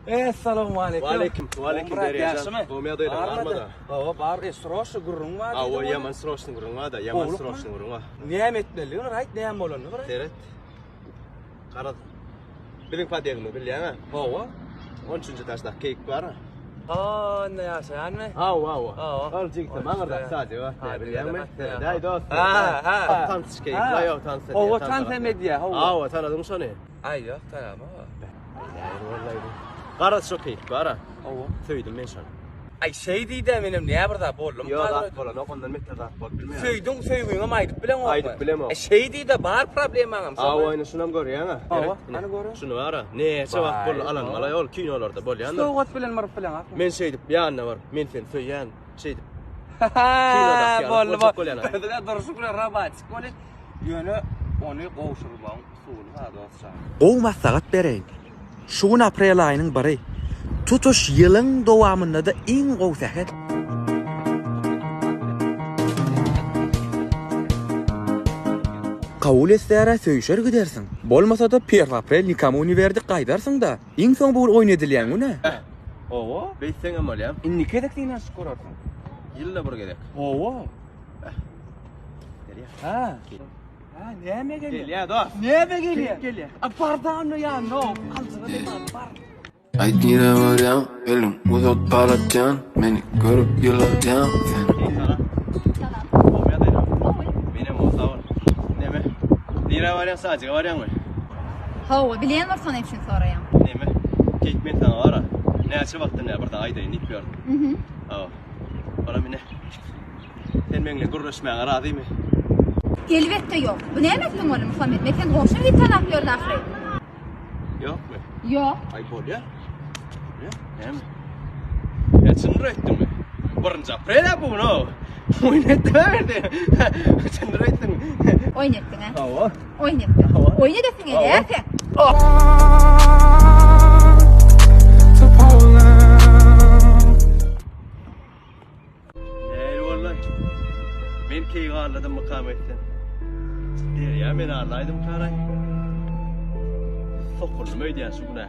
Assalamu alaykum. Waalaikum beriyajan. Qo'miyada ila armada. Bar esrosh gurrun var. O yaman sroshning gurrun var da, yaman sroshning gurrun var. Niyam etmeli, onu ayt niyam bolanı var. Teret. Qarad. Biling padegni bilýän-a? Hawa. 13-nji taşda keyik bar. Ne yaşayanmy? Hawa. Ol jigdi maňarda saje wa. Bilýänmi? Day dost. Tans keyik, daýo tans. Hawa tans media. Hawa tanadym şonu. Ay yo'q, tanama. Qarad şu keyik bar. Hawa. Söýdüm men şonu. Ay şey diýdi menim näme birda boldum. Yo, rat bolan, okandan metre rat bol bilmeýän. Söýdüň söýgüňe aýdyp bilen o. Aýdyp bilemem. Şey diýdi bar problemaňam. Awaýny şunam görýän-a. Hawa, ana görä. Şunu bara. Neçe wagt bol alanmaly ol kinolarda bolýandy. Sogat bilen marp bilen. Men şeýdip ýanyna bar. Men sen söýýän şeýdip. Boldy. Duruşuklar rabat. Kolet ýöne onu gowşurbaň suwly hada olsa. Gowmas sagat bereýin. Şuň aprel aýynyň biri. Tutuş ýylyň dowamynda da iň gowy sähet. Kabul etsära söýüşer gidersiň. Bolmasa da 1 aprel nikamuny berdi gaýdarsyň da. Iň soň bu oýun edilýän güne. Owa, beýsen amalýam. Inni kedek diýen şükürarsyň. Ýylla bir gedek. Owa. Näme gelýär? Gel ya dost. Näme gelýär? Pardon ya, no. Alçyga demap. Ay yine varyan, elim uzat palatyan, beni görüp yılatyan. Benim o sağ ol. Neme? Lira varyan sadece varyan mı? Hawa, bilen var sana hepsini sorayan. Neme? Kek men sana var ha. Ne açı vaktin ne burada aydayın ip gördüm. Aa. Bana mine. Sen benimle görüşmeye razı mı? Elbette yok. Bu ne emektin oğlum Muhammed? Mekan hoşuna bir tanaklıyor ahire. Yok mu? Yok. Ay bol ya. Ne mi? Ya çınır ettin mi? Barınca prela bu no. Oynatma verdi. Çınır ettin mi? Oynettin ha? Hawa. Oynettin. Oynedin ya sen. Ey vallahi. Men key garladım makametten. Ya men ağlaydım karay. Sokulum öýdýän şu güne.